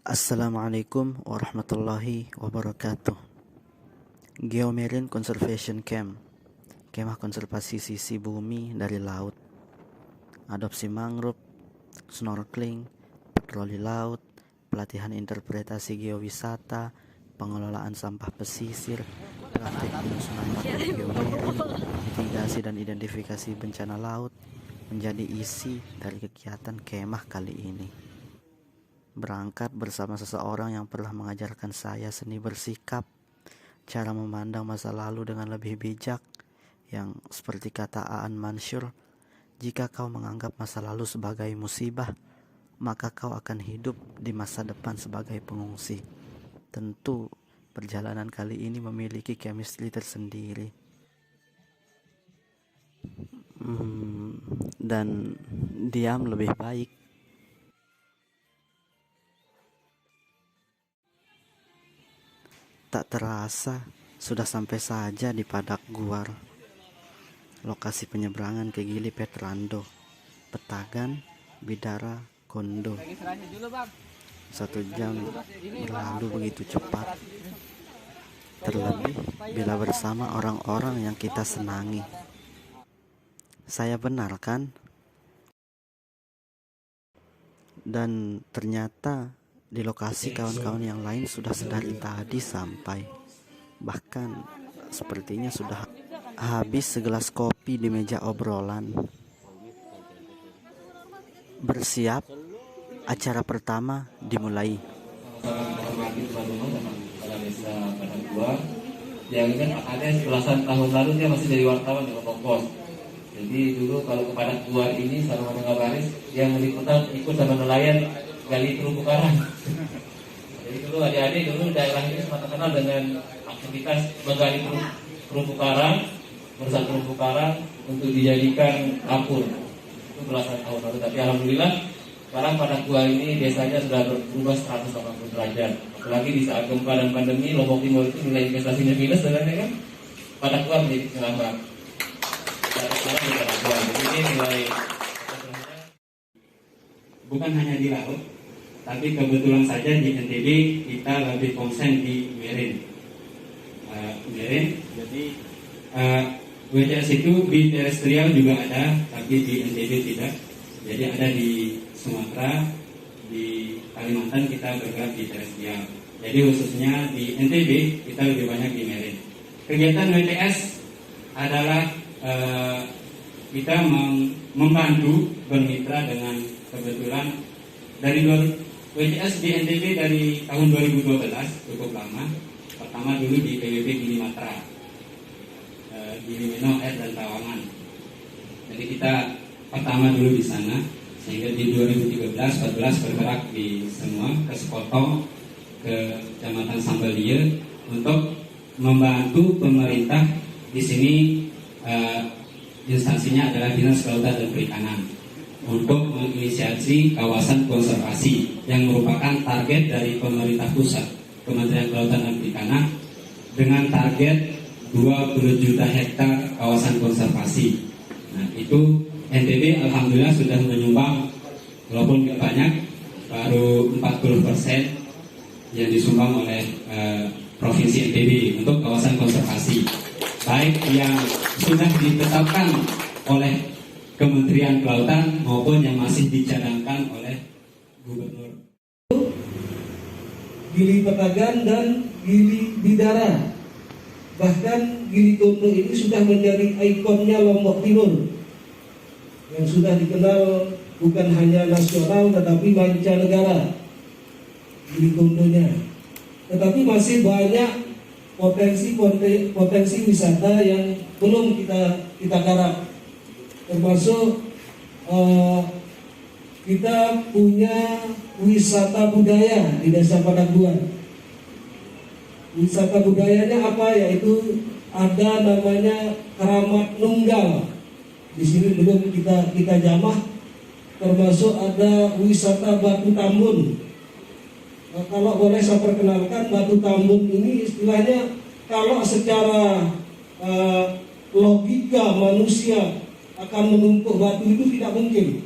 Assalamualaikum warahmatullahi wabarakatuh. Geomarine Conservation Camp, kemah konservasi sisi bumi dari laut, adopsi mangrove, snorkeling, patroli laut, pelatihan interpretasi geowisata, pengelolaan sampah pesisir, praktik penyusunan mata geomarine, mitigasi dan identifikasi bencana laut menjadi isi dari kegiatan kemah kali ini. Berangkat bersama seseorang yang pernah mengajarkan saya seni bersikap, cara memandang masa lalu dengan lebih bijak, yang seperti kata Aan Mansur, jika kau menganggap masa lalu sebagai musibah, maka kau akan hidup di masa depan sebagai pengungsi. Tentu perjalanan kali ini memiliki chemistry tersendiri. Dan diam lebih baik. Tak terasa sudah sampai saja di Padak Guar, lokasi penyeberangan ke Gili Petrando, Petagan, Bidara, Kondo. 1 jam berlalu begitu cepat, terlebih bila bersama orang-orang yang kita senangi. Saya benar kan? Dan ternyata di lokasi kawan-kawan yang lain sudah sedari tadi sampai. Bahkan sepertinya sudah habis segelas kopi di meja obrolan. Bersiap, acara pertama dimulai. Yang kan ada belasan tahun lalu dia masih jadi wartawan di Pos. Jadi dulu kalau ke Padak Guar ini sama Ngabaris yang meliputan ikut sama nelayan gali terumbu karang. Jadi dulu adik-adik dulu daerah ini sempat terkenal dengan aktivitas menggali terumbu karang, merusak terumbu karang untuk dijadikan dapur. Itu belasan tahun lalu. Tapi alhamdulillah sekarang Padak Guar ini desanya sudah berubah 180 derajat. Apalagi di saat gempa dan pandemi, Lombok Timur itu nilai investasinya minus, sebenarnya kan Padak Guar menjadi penyelamat. Jadi ini nilai bukan hanya di laut, tapi kebetulan saja di NTB kita lebih konsen di marine. Jadi WTS itu di terestrial juga ada, tapi di NTB tidak. Jadi ada di Sumatera, di Kalimantan kita bergerak di terestrial. Jadi khususnya di NTB kita lebih banyak di marine. Kegiatan WTS adalah kita membantu bermitra dengan kebetulan dari WTS di NTB dari tahun 2012 cukup lama. Pertama dulu di PWB Gili Matra, Gili Meno, Air dan Tawangan. Jadi kita pertama dulu di sana, sehingga di 2013-14 bergerak di semua ke Sekotong, ke Kecamatan Sambalia untuk membantu pemerintah di sini. Instansinya adalah Dinas Kelautan dan Perikanan untuk menginisiasi kawasan konservasi yang merupakan target dari pemerintah pusat, Kementerian Kelautan dan Perikanan, dengan target 20 juta hektar kawasan konservasi. Nah, itu NTB alhamdulillah sudah menyumbang, walaupun tidak banyak, baru 40% yang disumbang oleh Provinsi NTB untuk kawasan konservasi, baik yang sudah ditetapkan oleh Kementerian Kelautan maupun yang masih dicadangkan oleh Gubernur. Gili Petagan dan Gili Bidara, bahkan Gili Kondo ini sudah menjadi ikonnya Lombok Timur yang sudah dikenal bukan hanya nasional tetapi mancanegara. Gili Kondonya, tetapi masih banyak potensi wisata yang belum kita garap, termasuk kita punya wisata budaya di Desa Padak Guar. Wisata budayanya apa? Yaitu ada namanya Keramat Nunggal. Di sini belum kita jamah. Termasuk ada wisata Batu Tambun. Nah, kalau boleh saya perkenalkan, Batu Tambun ini istilahnya kalau secara logika manusia akan menumpuk batu itu tidak mungkin.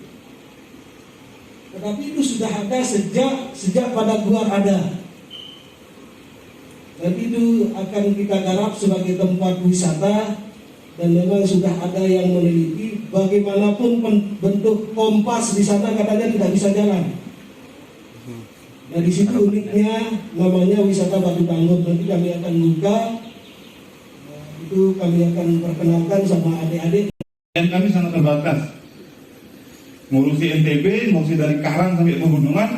Tetapi itu sudah ada sejak pada luar ada. Dan itu akan kita garap sebagai tempat wisata, dan memang sudah ada yang meneliti bagaimanapun bentuk kompas di sana katanya tidak bisa jalan. Nah di situ uniknya namanya wisata Batu Tangguh. Nanti kami akan buka, itu kami akan perkenalkan sama adik-adik. Dan kami sangat terbatas. Ngurusi NTB, ngurusi dari Karang sampai pegunungan,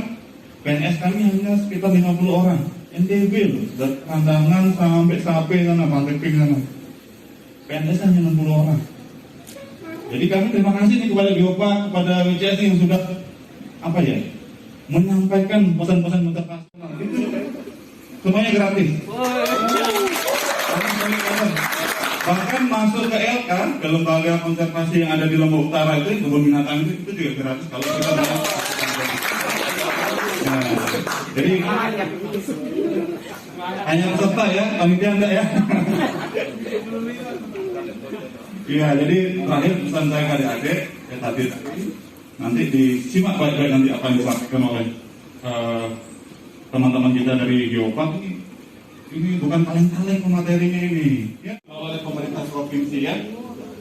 PNS kami hanya sekitar 50 orang. NTB loh, dari Kandangan sampai Sape sana, Pantai Pink sana. PNS hanya 60 orang. Jadi kami terima kasih nih kepada Geopark, kepada WCS yang sudah menyampaikan pesan-pesan motivasional. Itu semuanya gratis. Bahkan masuk ke LK, ke lembaga konservasi yang ada di Lombok Utara itu, kebun binatang itu juga gratis kalau kita mau. Nah, jadi hanya peserta ya, panitia enggak ya? Iya, jadi terakhir pesan saya ke adik-adik ya tadi nanti disimak baik-baik nanti apa yang disampaikan oleh teman-teman kita dari Geopark. Ini bukan kaleng-kaleng materinya ini ya, oleh pemerintah provinsi ya.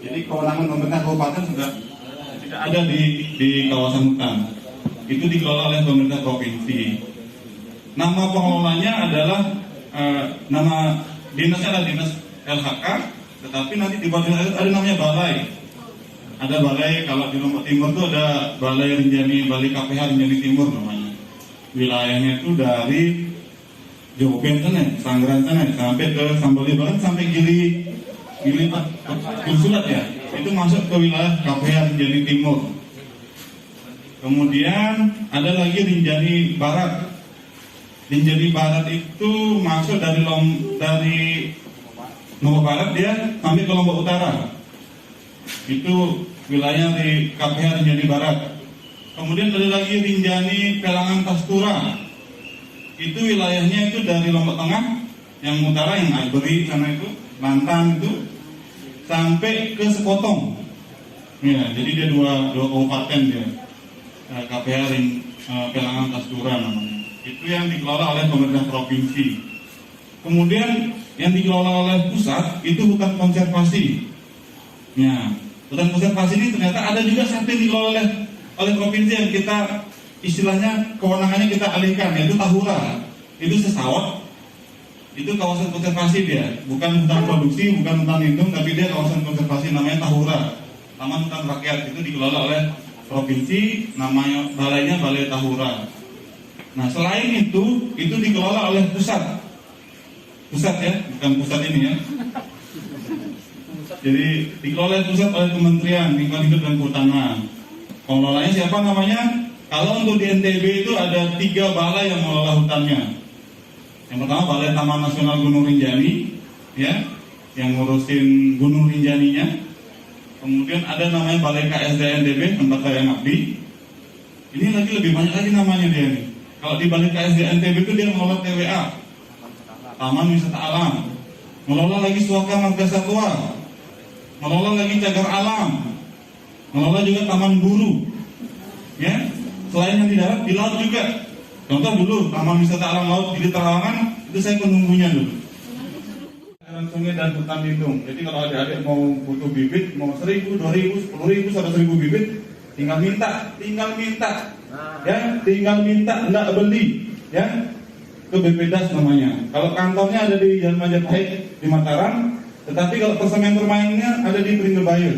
Jadi kewenangan pemerintah kabupaten sudah tidak ada di kawasan hutan. Itu dikelola oleh pemerintah provinsi. Nama pengelolanya adalah nama dinasnya adalah dinas LHK, tetapi nanti di bawah ada namanya balai. Ada balai, kalau di Lombok Timur itu ada Balai Rinjani, Balai KPH Rinjani Timur namanya. Wilayahnya itu dari Joben sana, Sanggeran sana, sampai ke Sambali, bahkan sampai Gili Sulat ya. Itu masuk ke wilayah KPH Rinjani Timur. Kemudian ada lagi Rinjani Barat. Rinjani Barat itu masuk dari Lombok Barat dia sampai ke Lombok Utara. Itu wilayah di KPH Rinjani Barat. Kemudian ada lagi Rinjani Pelangan Pastura. Itu wilayahnya itu dari Lombok Tengah, yang utara, yang Alberi sana itu, Lantan itu, sampai ke Sekotong. Ya, jadi dia dua kabupaten dia. KPH Pelangan Pastura namanya. Itu yang dikelola oleh pemerintah provinsi. Kemudian yang dikelola oleh pusat itu hutan konservasi. Ya, hutan konservasi ini ternyata ada juga satu yang dikelola oleh provinsi yang kita istilahnya kewenangannya kita alihkan, yaitu Tahura. Itu Sesawat. Itu kawasan konservasi dia, bukan hutan produksi, bukan hutan lindung, tapi dia kawasan konservasi namanya Tahura. Taman Hutan Rakyat itu dikelola oleh provinsi, namanya balainya Balai Tahura. Nah, selain itu dikelola oleh pusat. Pusat ya, bukan pusat ini ya. Jadi dikelola pusat oleh Kementerian Lingkungan Hidup dan Kehutanan. Pengelolanya siapa namanya? Kalau untuk di NTB itu ada 3 balai yang mengelola hutannya. Yang pertama Balai Taman Nasional Gunung Rinjani, ya, yang ngurusin Gunung Rinjaninya. Kemudian ada namanya Balai KSD NTB, tempat saya ngabdi. Ini lagi lebih banyak lagi namanya dia nih. Kalau di Balai KSD NTB itu dia mengelola TWA, Taman Wisata Alam, mengelola lagi Suaka Marga Satwa, mengelola lagi Cagar Alam, mengelola juga Taman Buru, ya. Selain yang di darat, di laut juga. Contoh dulu Taman Wisata Alam Laut di Terawangan itu saya penunggunya dulu. Aliran sungai dan hutan lindung. Jadi kalau adik-adik mau butuh bibit, mau 1.000, 2.000, 10.000, 100.000 bibit, tinggal minta, ya, tinggal minta, enggak beli, ya. Itu BPDAS namanya. Kalau kantornya ada di Jalan Majapahit di Mataram, tetapi kalau persemen permainnya ada di Pringgelbayur.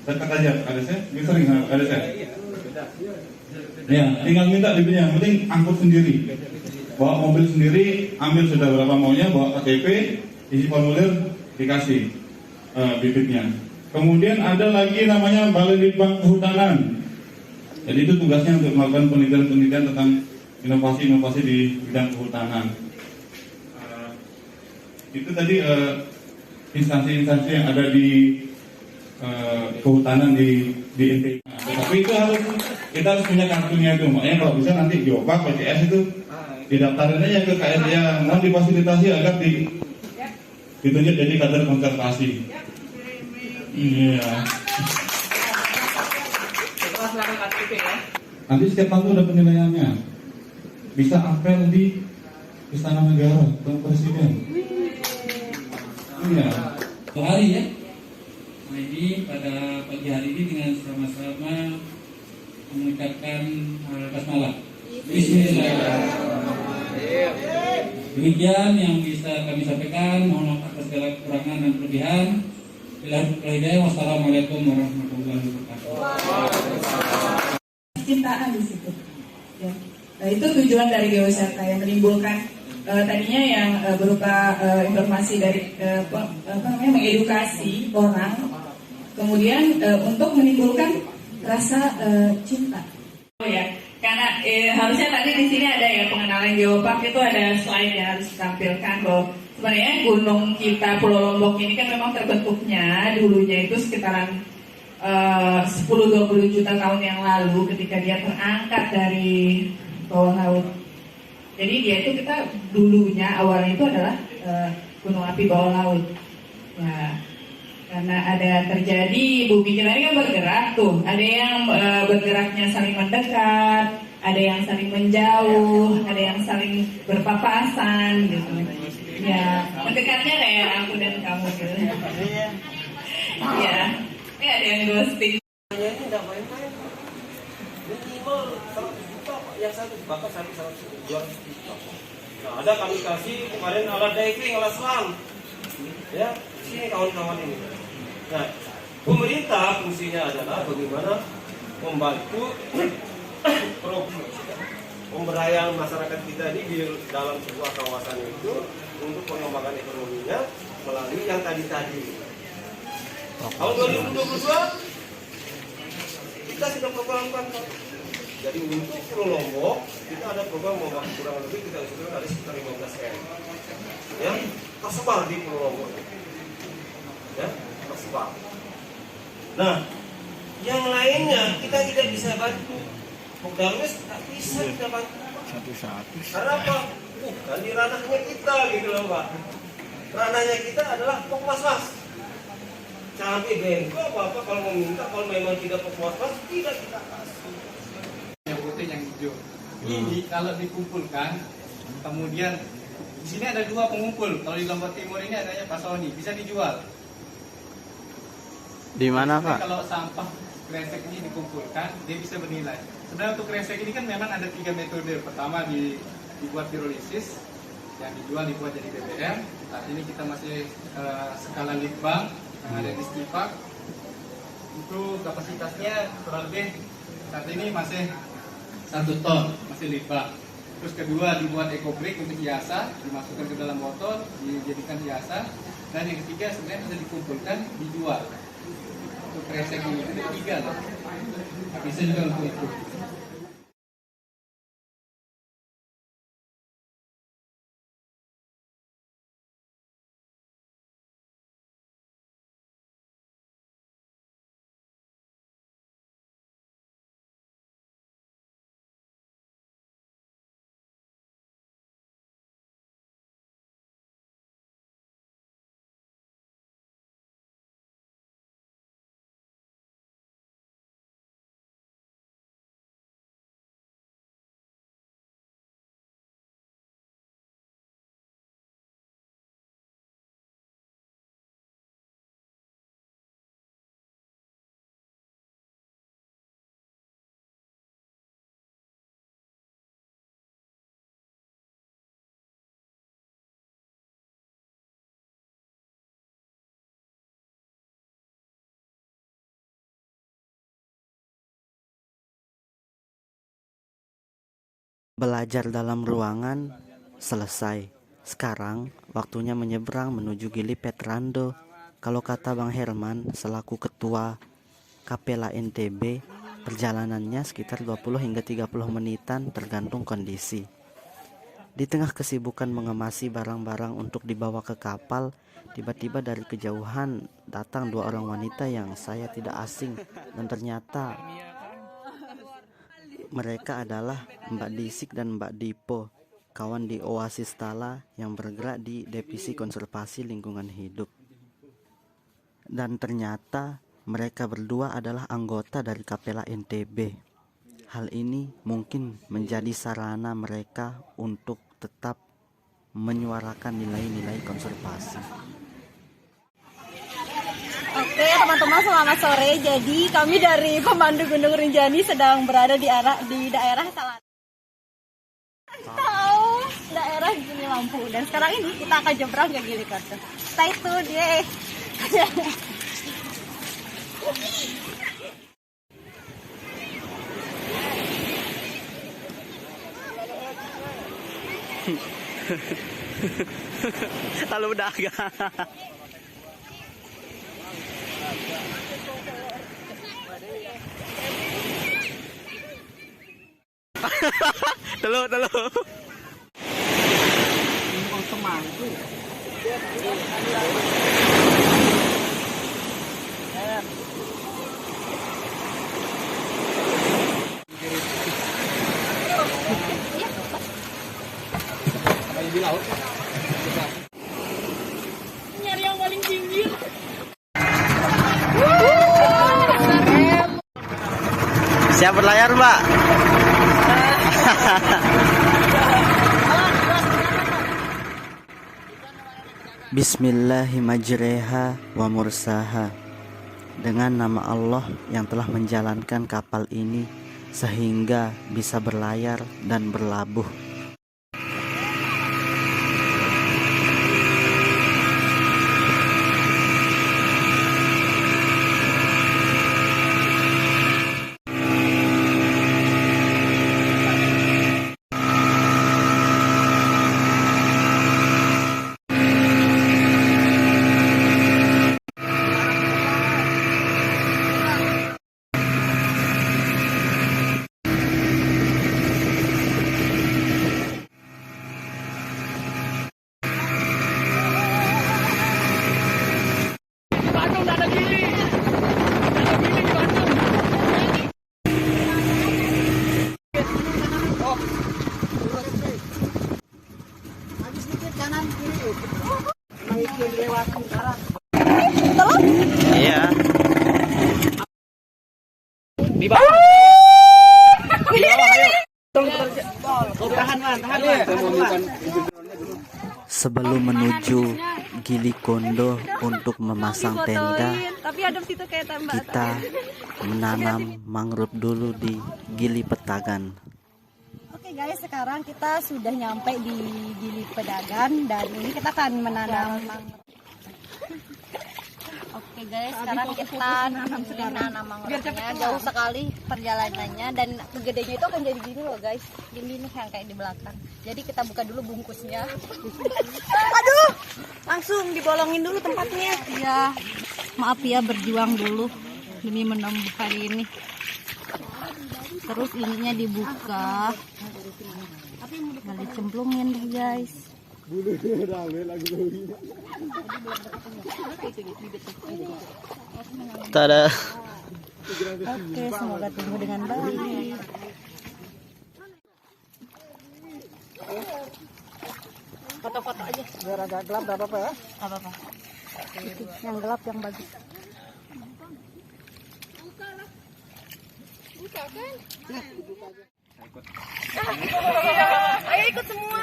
Dekat aja, ada saya, sering ada saya. Ya, tinggal minta bibitnya, penting angkut sendiri, bawa mobil sendiri, ambil sudah berapa maunya, bawa KTP, isi formulir, dikasih bibitnya. Kemudian ada lagi namanya Balai Litbang Kehutanan. Jadi itu tugasnya untuk melakukan penelitian-penelitian tentang inovasi-inovasi di bidang kehutanan. Itu tadi instansi-instansi yang ada di kehutanan di NTB. Tapi itu kita harus punya kartunya itu. Makanya kalau bisa nanti Geopark, PCS itu didaftarin aja ke KSDA, mohon difasilitasi agar ditunjuk jadi kader konservasi. Iya. Nanti setiap tahun ada penilaiannya. Bisa apel di Istana Negara ke Presiden. Iya. Hari ya. Nah ini pada pagi hari ini dengan sama-sama mengucapkan basmalah. Bismillahirrahmanirrahim. Demikian yang bisa kami sampaikan. Mohon maaf atas segala kekurangan dan kelebihan. Wassalamualaikum warahmatullahi wabarakatuh. Cintaan di situ. Ya. Nah, itu tujuan dari geowisata yang menimbulkan tadinya yang berupa informasi dari mengedukasi orang, kemudian untuk menimbulkan rasa cinta. Oh ya, karena harusnya tadi di sini ada ya pengenalan geopark, itu ada slide yang harus ditampilkan bahwa sebenarnya gunung kita Pulau Lombok ini kan memang terbentuknya dulunya itu sekitaran 10-20 juta tahun yang lalu ketika dia terangkat dari bawah laut. Jadi dia itu kita dulunya awalnya itu adalah gunung api bawah laut. Ya, karena ada terjadi bumi kita ini kan bergerak tuh. Ada yang bergeraknya saling mendekat, ada yang saling menjauh, ada yang saling berpapasan gitu. Ya, mendekatnya kayak aku dan kamu gitu. Ya, ada yang ghosting. Ini tidak main-main. Minimal 100 juta Pak. Yang satu bakar satu 200 juta. Nah, ada kami kasih kemarin alat diving, alat selam. Ya, sini kawan-kawan ini. Nah, pemerintah fungsinya adalah bagaimana membantu pemberdayaan masyarakat kita ini di dalam sebuah kawasan itu untuk pengembangan ekonominya melalui yang tadi-tadi. Tahun 2022 kita sudah programkan. Jadi untuk Pulau Lombok kita ada program membantu kurang lebih kita usulkan ada sekitar 15 M. Ya, tersebar di Pulau Lombok. Ya, tersebar. Nah, yang lainnya kita tidak bisa bantu. Pokdarmes tak bisa kita bantu. Satu-satu. Karena apa? Bukan di ranahnya kita gitu loh Pak. Ranahnya kita adalah Pokmasmas. Cabai bengkok apa-apa kalau mau minta, kalau memang tidak Pokmasmas tidak kita kasih. Yang putih yang hijau. Ini kalau dikumpulkan, kemudian di sini ada dua pengumpul. Kalau di Lombok Timur ini adanya Pak Sony, bisa dijual. Di mana, Jadi, Pak? kalau sampah kresek ini dikumpulkan, dia bisa bernilai. Sebenarnya untuk kresek ini kan memang ada 3 metode. Pertama dibuat pirolisis, yang dibuat jadi BBM. Saat ini kita masih skala litbang yang ada di Stipak. Itu kapasitasnya kurang lebih saat ini masih 1 ton, masih litbang. Terus kedua dibuat ecobrick untuk hiasan, dimasukkan ke dalam botol, dijadikan hiasan. Dan yang ketiga sebenarnya bisa dikumpulkan, dijual. Untuk kresek ini itu 3 loh. Bisa juga untuk itu. Belajar dalam ruangan selesai. Sekarang waktunya menyeberang menuju Gili Petrando. Kalau kata Bang Herman selaku ketua Kapela NTB, perjalanannya sekitar 20 hingga 30 menitan tergantung kondisi. Di tengah kesibukan mengemasi barang-barang untuk dibawa ke kapal, tiba-tiba dari kejauhan datang 2 orang wanita yang saya tidak asing, dan ternyata mereka adalah Mbak Disik dan Mbak Dipo, kawan di Oasis Tala yang bergerak di Divisi Konservasi Lingkungan Hidup. Dan ternyata mereka berdua adalah anggota dari Kapela NTB. Hal ini mungkin menjadi sarana mereka untuk tetap menyuarakan nilai-nilai konservasi. Oke teman-teman, selamat sore. Jadi kami dari Pemandu Gunung Rinjani sedang berada di daerah daerah Gili Lampu. Dan sekarang ini kita akan nyebrang ke Gili Kondo. Stay tune, yeay. Lalu dagang. Telu. Nyari yang paling tinggi. Siap berlayar, Mbak? Bismillahirrahmanirrahim wa mursaha. Dengan nama Allah yang telah menjalankan kapal ini sehingga bisa berlayar dan berlabuh. Iya. Di bawah. Ayo. Tahan. Sebelum menuju Gili Kondo untuk memasang tenda, kita menanam mangrove dulu di Gili Petagan. Oke guys, sekarang kita sudah nyampe di Gili Pedagan dan ini kita akan menanam mangrove. Oke guys, sekarang kita menanam mangrove-nya. Jauh sekali perjalanannya dan gedenya itu akan jadi gini loh guys. Gini nih yang kayak di belakang. Jadi kita buka dulu bungkusnya. Aduh, langsung dibolongin dulu tempatnya. Ya, maaf ya, berjuang dulu demi menembus hari ini. Terus ininya dibuka, nah dicemplungin deh guys. Tada. Oke, semoga tumbuh dengan baik. Foto-foto aja. Biar agak gelap, gak apa-apa ya? Gak apa-apa. Yang gelap yang bagus. Buka kan? Ayo ikut semua.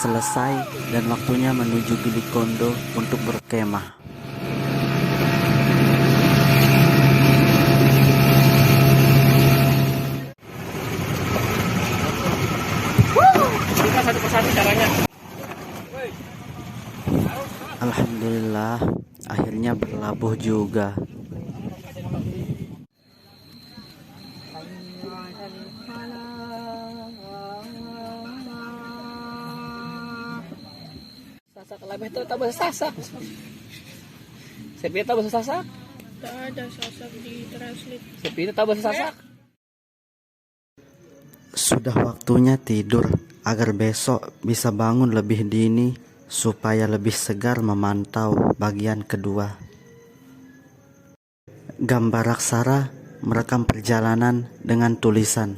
Selesai dan waktunya menuju Gili Kondo untuk berkemah. Kita satu persatu caranya. Alhamdulillah, akhirnya berlabuh juga. Sasak lebih itu tak bahasa sasak. Sepi tak bahasa sasak. Tak ada sasak di translate. Sepi itu tak bahasa sasak. Sudah waktunya tidur agar besok bisa bangun lebih dini supaya lebih segar memantau bagian kedua. Gambar aksara merekam perjalanan dengan tulisan